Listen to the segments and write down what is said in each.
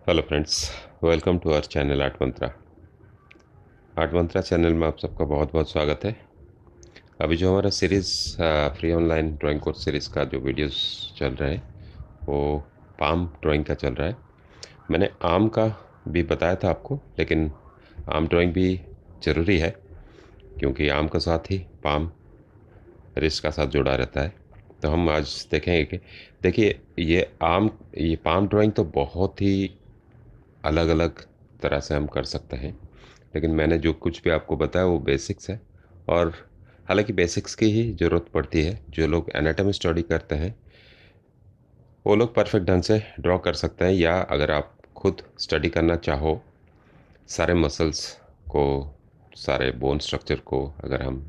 Hello friends, welcome to our channel Art Mantra. Art Mantra channel में आप सबका बहुत बहुत स्वागत है। अभी जो हमारा series free online drawing course series का जो वीडियोस चल रहे हैं वो पाम ड्राइंग का चल रहा है। मैंने आम का भी बताया था आपको, लेकिन आम ड्राइंग भी ज़रूरी है क्योंकि आम के साथ ही पाम रिस्ट का साथ जुड़ा रहता है। तो हम आज देखेंगे कि देखिए, ये पाम ड्राइंग तो बहुत ही अलग अलग तरह से हम कर सकते हैं, लेकिन मैंने जो कुछ भी आपको बताया वो बेसिक्स है। और हालांकि बेसिक्स की ही ज़रूरत पड़ती है। जो लोग एनाटॉमी स्टडी करते हैं वो लोग परफेक्ट ढंग से ड्रॉ कर सकते हैं, या अगर आप खुद स्टडी करना चाहो सारे मसल्स को, सारे बोन स्ट्रक्चर को, अगर हम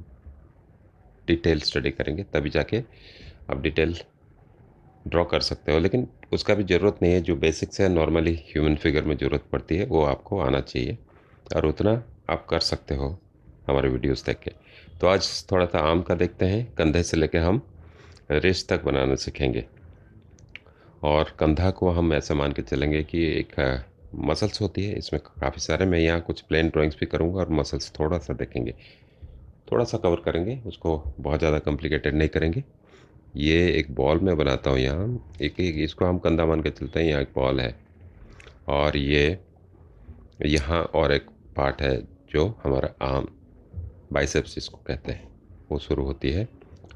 डिटेल स्टडी करेंगे तभी जाके आप डिटेल ड्रॉ कर सकते हो। लेकिन उसका भी ज़रूरत नहीं है। जो बेसिक्स है नॉर्मली ह्यूमन फिगर में ज़रूरत पड़ती है वो आपको आना चाहिए, और उतना आप कर सकते हो हमारे वीडियोस देख के। तो आज थोड़ा सा आम का देखते हैं। कंधे से लेकर हम रिस्ट तक बनाना सीखेंगे। और कंधा को हम ऐसा मान के चलेंगे कि एक मसल्स होती है, इसमें काफ़ी सारे। मैं यहाँ कुछ प्लेन ड्राइंग्स भी करूँगा और मसल्स थोड़ा सा देखेंगे, थोड़ा सा कवर करेंगे, उसको बहुत ज़्यादा कॉम्प्लिकेटेड नहीं करेंगे। ये एक बॉल में बनाता हूँ यहाँ। एक इसको हम कंधा मान के चलते हैं। यहाँ एक बॉल है, और ये यहाँ और एक पार्ट है जो हमारा आर्म, बाइसेप्स जिसको कहते हैं, वो शुरू होती है।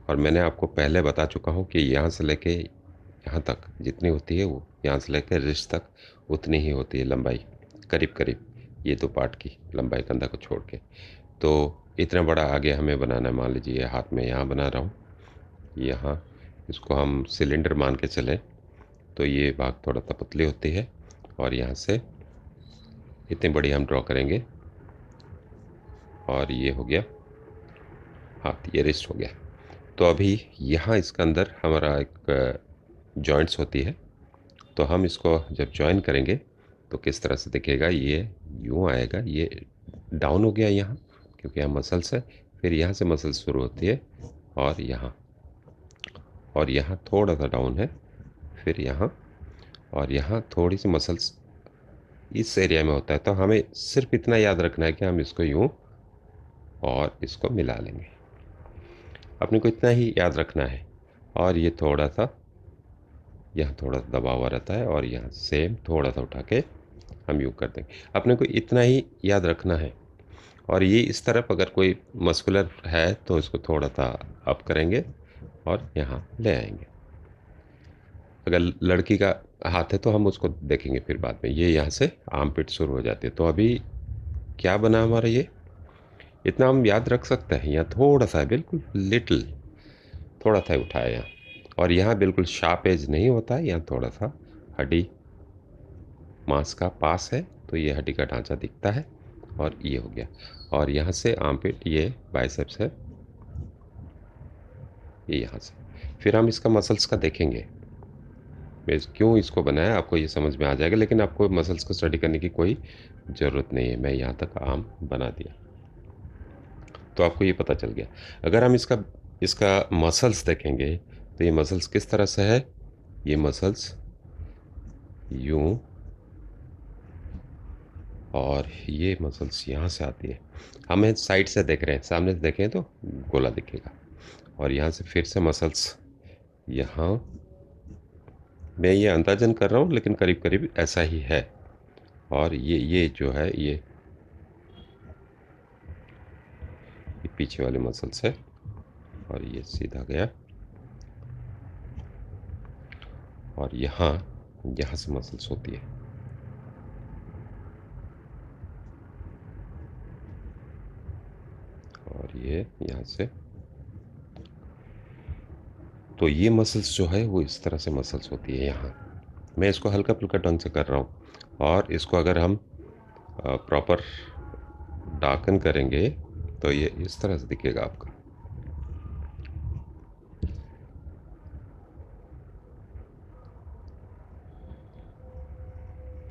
और मैंने आपको पहले बता चुका हूँ कि यहाँ से लेके यहाँ तक जितनी होती है वो यहाँ से लेकर रिस्ट तक उतनी ही होती है लंबाई, करीब करीब ये दो पार्ट की लंबाई कंधा को छोड़ के। तो इतना बड़ा आगे हमें बनाना है। मान लीजिए हाथ में यहाँ बना रहा हूँ, यहाँ इसको हम सिलेंडर मान के चले तो ये भाग थोड़ा सा पतली होती है, और यहाँ से इतनी बड़ी हम ड्रॉ करेंगे। और ये हो गया हाथ, ये रिस्ट हो गया। तो अभी यहाँ इसके अंदर हमारा एक जॉइंट्स होती है। तो हम इसको जब जॉइन करेंगे तो किस तरह से दिखेगा, ये यूँ आएगा। ये डाउन हो गया यहाँ, क्योंकि यहाँ मसल्स है। फिर यहाँ से मसल्स शुरू होती है, और यहाँ थोड़ा सा डाउन है। फिर यहाँ और यहाँ थोड़ी सी मसल्स इस एरिया में होता है। तो हमें सिर्फ इतना याद रखना है कि हम इसको यूँ और इसको मिला लेंगे। अपने को इतना ही याद रखना है। और ये थोड़ा सा यहाँ थोड़ा सा दबा हुआ रहता है, और यहाँ सेम थोड़ा सा उठा के हम यूँ कर देंगे। अपने को इतना ही याद रखना है। और ये इस तरफ अगर कोई मस्कुलर है तो इसको थोड़ा सा अप करेंगे और यहाँ ले आएंगे। अगर लड़की का हाथ है तो हम उसको देखेंगे फिर बाद में। ये यहाँ से आर्म पिट शुरू हो जाती है। तो अभी क्या बना हमारा, ये इतना हम याद रख सकते हैं। यहाँ थोड़ा सा है, बिल्कुल लिटिल, थोड़ा सा उठाया यहाँ। और यहाँ बिल्कुल शार्प एज नहीं होता है, यहाँ थोड़ा सा हड्डी मांस का पास है, तो ये हड्डी का ढांचा दिखता है। और ये हो गया। और यहाँ से आर्मपिट, ये बाइसेप्स है, ये यहाँ से। फिर हम इसका मसल्स का देखेंगे। मैं क्यों इसको बनाया आपको ये समझ में आ जाएगा, लेकिन आपको मसल्स को स्टडी करने की कोई ज़रूरत नहीं है। मैं यहाँ तक आर्म बना दिया तो आपको ये पता चल गया। अगर हम इसका इसका मसल्स देखेंगे तो ये मसल्स किस तरह से है। ये मसल्स यूं, और ये मसल्स यहाँ से आती है। हमें साइड से देख रहे हैं, सामने से देखें तो गोला दिखेगा। और यहाँ से फिर से मसल्स यहाँ, मैं ये अंदाजन कर रहा हूँ लेकिन करीब करीब ऐसा ही है। और ये जो है ये पीछे वाले मसल्स है, और ये सीधा गया। और यहाँ यहाँ से मसल्स होती है, और ये यहाँ से। तो ये मसल्स जो है वो इस तरह से मसल्स होती है यहाँ। मैं इसको हल्का फुल्का ढंग से कर रहा हूँ। और इसको अगर हम प्रॉपर डार्कन करेंगे तो ये इस तरह से दिखेगा आपका।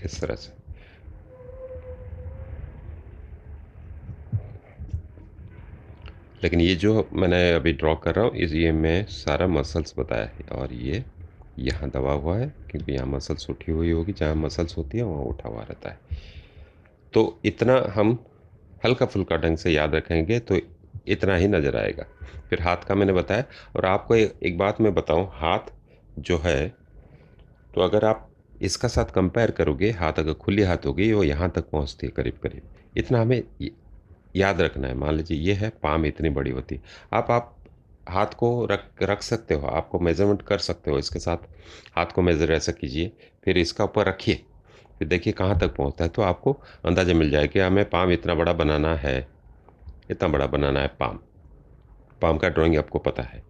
इस तरह से। लेकिन ये जो मैंने अभी ड्रॉ कर रहा हूँ, इस ये मैं सारा मसल्स बताया है। और ये यहाँ दबा हुआ है क्योंकि यहाँ मसल्स उठी हुई होगी, जहाँ मसल्स होती है वहाँ उठा हुआ रहता है। तो इतना हम हल्का फुल्का ढंग से याद रखेंगे तो इतना ही नज़र आएगा। फिर हाथ का मैंने बताया। और आपको एक बात मैं बताऊं, हाथ जो है, तो अगर आप इसका साथ कंपेयर करोगे, हाथ अगर खुली हाथ होगी वो यहाँ तक पहुँचती है करीब करीब। इतना हमें याद रखना है। मान लीजिए ये है, पाम इतनी बड़ी होती है। आप हाथ को रख रख सकते हो, आपको मेजरमेंट कर सकते हो इसके साथ। हाथ को मेजर ऐसा कीजिए, फिर इसका ऊपर रखिए, फिर देखिए कहाँ तक पहुँचता है, तो आपको अंदाज़ा मिल जाए कि हमें पाम इतना बड़ा बनाना है, इतना बड़ा बनाना है पाम। पाम का ड्राइंग आपको पता है।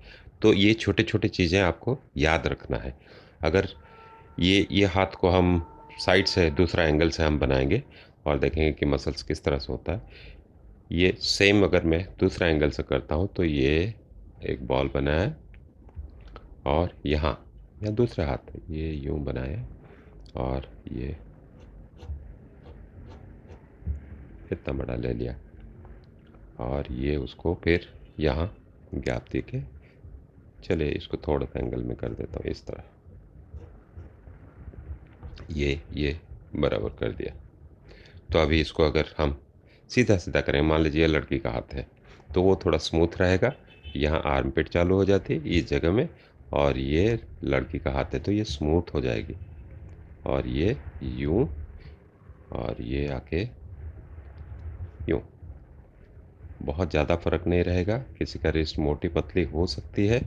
तो ये छोटे छोटे चीज़ें आपको याद रखना है। अगर ये हाथ को हम साइड से दूसरा एंगल से हम बनाएंगे और देखेंगे कि मसल्स किस तरह से होता है। ये सेम अगर मैं दूसरा एंगल से करता हूँ तो ये एक बॉल बना है, और यहाँ या दूसरा हाथ ये यूं बनाया है, और ये इतना बड़ा ले लिया, और ये उसको फिर यहाँ गैप दे के, चलिए इसको थोड़ा सा एंगल में कर देता हूँ इस तरह, ये बराबर कर दिया। तो अभी इसको अगर हम सीधा सीधा करें, मान लीजिए लड़की का हाथ है, तो वो थोड़ा स्मूथ रहेगा। यहाँ आर्म पिट चालू हो जाती है इस जगह में, और ये लड़की का हाथ है तो ये स्मूथ हो जाएगी, और ये यूं, और ये आके यूं। बहुत ज़्यादा फर्क नहीं रहेगा, किसी का रिस्ट मोटी पतली हो सकती है,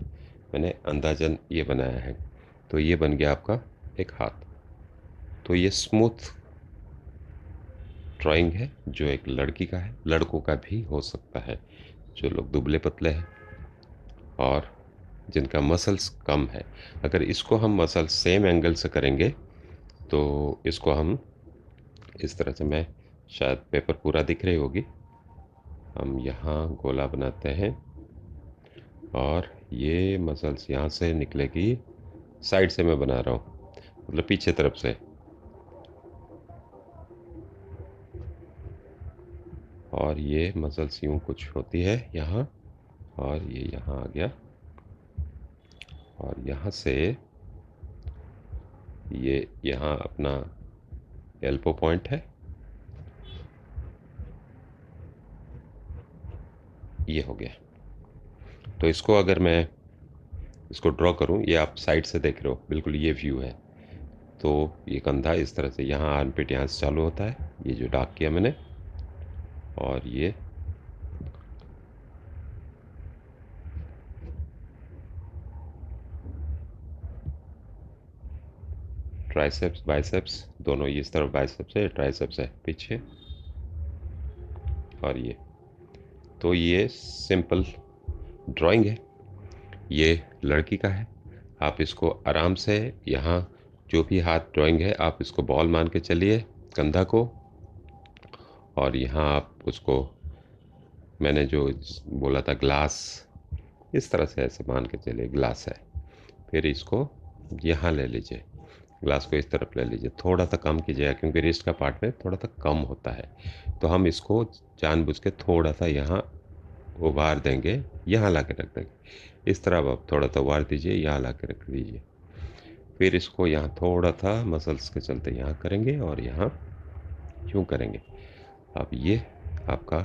मैंने अंदाजन ये बनाया है। तो ये बन गया आपका एक हाथ। तो ये स्मूथ ड्राइंग है जो एक लड़की का है, लड़कों का भी हो सकता है, जो लोग दुबले पतले हैं और जिनका मसल्स कम है। अगर इसको हम मसल सेम एंगल से करेंगे तो इसको हम इस तरह से, मैं शायद पेपर पूरा दिख रही होगी, हम यहाँ गोला बनाते हैं, और ये मसल्स यहाँ से निकलेगी, साइड से मैं बना रहा हूँ, मतलब पीछे तरफ से, और ये मसल्स यूँ कुछ होती है यहाँ, और ये यहाँ आ गया, और यहाँ से ये यहाँ अपना एल्बो पॉइंट है, ये हो गया। तो इसको अगर मैं इसको ड्रॉ करूँ, ये आप साइड से देख रहे हो, बिल्कुल ये व्यू है। तो ये कंधा इस तरह से, यहाँ आर्मपिट यहाँ से चालू होता है, ये जो डार्क किया मैंने, और ये ट्राइसेप्स बाइसेप्स दोनों, ये इस तरफ बाइसेप्स है, ट्राइसेप्स है पीछे, और ये। तो ये सिंपल ड्राइंग है, ये लड़की का है। आप इसको आराम से यहाँ, जो भी हाथ ड्राइंग है आप इसको बॉल मान के चलिए कंधा को, और यहाँ आप उसको, मैंने जो बोला था ग्लास, इस तरह से ऐसे मान के चलिए ग्लास है। फिर इसको यहाँ ले लीजिए, ग्लास को इस तरफ ले लीजिए, थोड़ा सा कम कीजिएगा क्योंकि रिस्ट का पार्ट में थोड़ा सा कम होता है। तो हम इसको जानबूझ के थोड़ा सा यहाँ उभार देंगे, यहाँ ला के रख देंगे, इस तरह आप थोड़ा सा उभार दीजिए, यहाँ ला के रख दीजिए। फिर इसको यहाँ थोड़ा सा मसल्स के चलते यहाँ करेंगे, और यहाँ यूँ करेंगे। अब ये आपका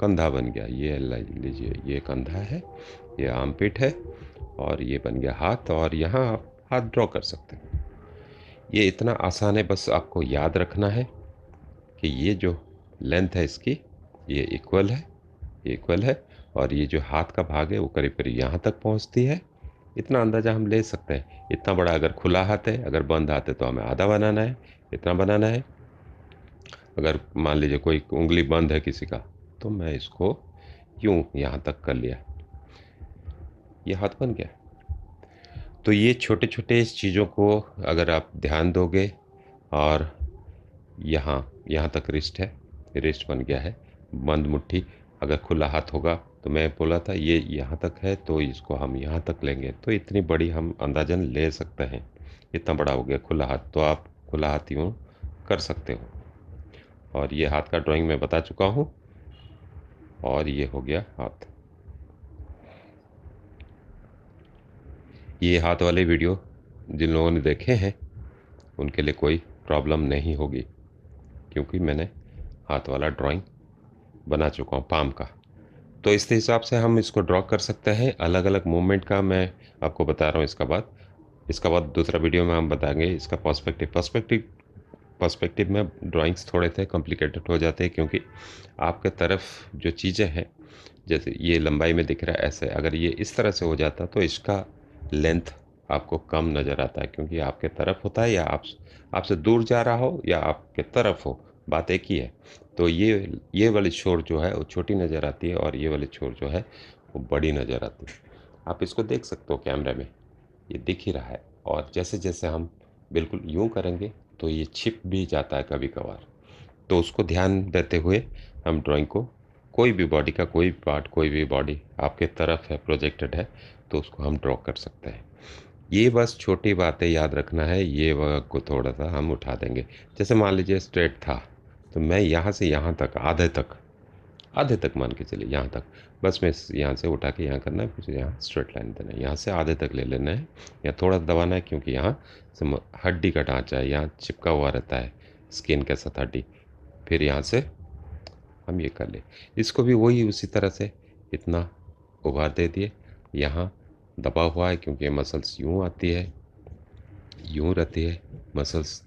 कंधा बन गया, ये लीजिए, ये कंधा है, ये आर्मपिट है, और ये बन गया हाथ, और यहाँ आप हाथ ड्रॉ कर सकते हैं। ये इतना आसान है, बस आपको याद रखना है कि ये जो लेंथ है इसकी, ये इक्वल है, ये इक्वल है, और ये जो हाथ का भाग है वो करीब करीब यहाँ तक पहुँचती है। इतना अंदाज़ा हम ले सकते हैं। इतना बड़ा अगर खुला हाथ है, अगर बंद हाथ है तो हमें आधा बनाना है, इतना बनाना है। अगर मान लीजिए कोई उंगली बंद है किसी का, तो मैं इसको यूं यहाँ तक कर लिया, ये हाथ बन गया। तो ये छोटे छोटे चीज़ों को अगर आप ध्यान दोगे, और यहाँ यहाँ तक रिस्ट है, रिस्ट बन गया है, बंद मुट्ठी। अगर खुला हाथ होगा तो मैं बोला था ये यहाँ तक है, तो इसको हम यहाँ तक लेंगे, तो इतनी बड़ी हम अंदाजन ले सकते हैं। इतना बड़ा हो गया खुला हाथ, तो आप खुला हाथ यूँ कर सकते हो। और ये हाथ का ड्राइंग मैं बता चुका हूँ, और ये हो गया हाथ। ये हाथ वाले वीडियो जिन लोगों ने देखे हैं उनके लिए कोई प्रॉब्लम नहीं होगी, क्योंकि मैंने हाथ वाला ड्राइंग बना चुका हूँ पाम का। तो इस हिसाब से हम इसको ड्रॉ कर सकते हैं। अलग अलग मूवमेंट का मैं आपको बता रहा हूँ। इसका बाद दूसरा वीडियो में हम बताएंगे इसका पर्सपेक्टिव में ड्राइंग्स थोड़े से कॉम्प्लिकेटेड हो जाते हैं, क्योंकि आपके तरफ जो चीज़ें हैं, जैसे ये लंबाई में दिख रहा है ऐसे, अगर ये इस तरह से हो जाता तो इसका लेंथ आपको कम नज़र आता है, क्योंकि आपके तरफ होता है या आपसे दूर जा रहा हो या आपके तरफ हो, बात एक ही है। तो ये वाली छोर जो है वो छोटी नज़र आती है और ये वाली छोर जो है वो बड़ी नज़र आती है। आप इसको देख सकते हो कैमरे में, ये दिख ही रहा है। और जैसे जैसे हम बिल्कुल यूं करेंगे तो ये छिप भी जाता है कभी कभार। तो उसको ध्यान देते हुए हम ड्राइंग को, कोई भी बॉडी का कोई भी पार्ट, कोई भी बॉडी आपके तरफ है, प्रोजेक्टेड है, तो उसको हम ड्रॉ कर सकते हैं। ये बस छोटी बातें याद रखना है, ये वर्क को थोड़ा सा हम उठा देंगे। जैसे मान लीजिए स्ट्रेट था, तो मैं यहाँ से यहाँ तक, आधे तक मान के चलिए यहाँ तक, बस मैं यहाँ से उठा के यहाँ करना है, फिर यहाँ स्ट्रेट लाइन देना है, यहाँ से आधे तक ले लेना है, या थोड़ा दबाना है, क्योंकि यहाँ से हड्डी का ढांचा है, यहाँ चिपका हुआ रहता है स्किन के साथ हड्डी। फिर यहाँ से हम ये कर ले, इसको भी वही उसी तरह से इतना उभार दे दिए। यहाँ दबा हुआ है क्योंकि मसल्स यूँ आती है, यूँ रहती है मसल्स,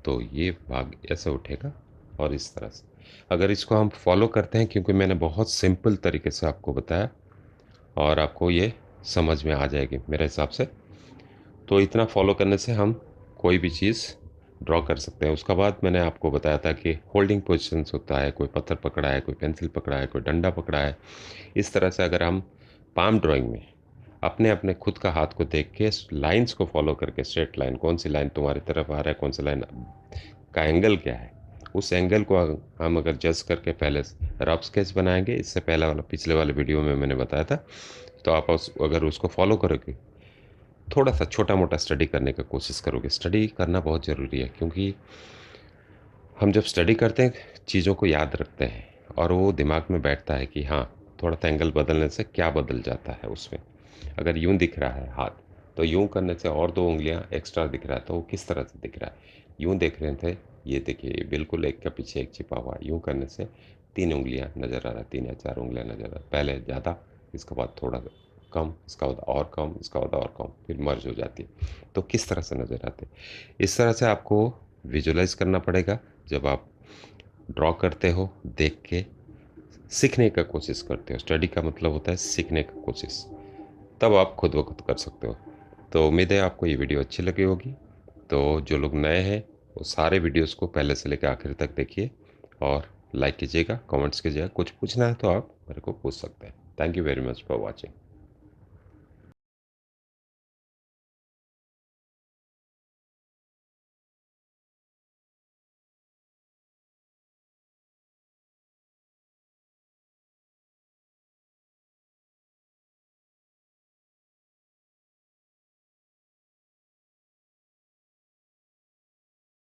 तो ये भाग ऐसे उठेगा। और इस तरह से अगर इसको हम फॉलो करते हैं, क्योंकि मैंने बहुत सिंपल तरीके से आपको बताया और आपको ये समझ में आ जाएगी मेरे हिसाब से, तो इतना फॉलो करने से हम कोई भी चीज़ ड्रॉ कर सकते हैं। उसका बाद मैंने आपको बताया था कि होल्डिंग पोजीशंस होता है, कोई पत्थर पकड़ा है, कोई पेंसिल पकड़ा है, कोई डंडा पकड़ा है। इस तरह से अगर हम पाम ड्राइंग में अपने अपने खुद का हाथ को देख के लाइंस को फॉलो करके, स्ट्रेट लाइन, कौन सी लाइन तुम्हारी तरफ आ रहा है, कौन सी लाइन का एंगल क्या है, उस एंगल को हम अगर जज करके पहले रफ स्केच बनाएंगे, इससे पहले वाला पिछले वाले वीडियो में मैंने बताया था, तो आप अगर उसको फॉलो करोगे, थोड़ा सा छोटा मोटा स्टडी करने की कोशिश करोगे। स्टडी करना बहुत ज़रूरी है, क्योंकि हम जब स्टडी करते हैं चीज़ों को याद रखते हैं और वो दिमाग में बैठता है कि हाँ, थोड़ा सा एंगल बदलने से क्या बदल जाता है उसमें। अगर यूं दिख रहा है हाथ, तो यूं करने से और दो उंगलियां एक्स्ट्रा दिख रहा है, तो वो किस तरह से दिख रहा है। यूं देख रहे थे, ये देखिए, ये बिल्कुल एक के पीछे एक छिपा हुआ है। यूं करने से तीन उंगलियां नज़र आ रहा है, तीन या चार उंगलियां नज़र आ रहा है, पहले ज़्यादा, इसके बाद थोड़ा कम, इसका बाद और कम, इसका बाद और कम, फिर मर्ज हो जाती है। तो किस तरह से नज़र आते, इस तरह से आपको विजुलाइज करना पड़ेगा। जब आप ड्रॉ करते हो, देख के सीखने का कोशिश करते हो, स्टडी का मतलब होता है सीखने का कोशिश, तब आप खुद ब खुद कर सकते हो। तो उम्मीद है आपको ये वीडियो अच्छी लगी होगी। तो जो लोग नए हैं वो सारे वीडियोस को पहले से लेकर आखिर तक देखिए और लाइक कीजिएगा, कमेंट्स कीजिएगा। कुछ पूछना है तो आप मेरे को पूछ सकते हैं। Thank you very much for watching.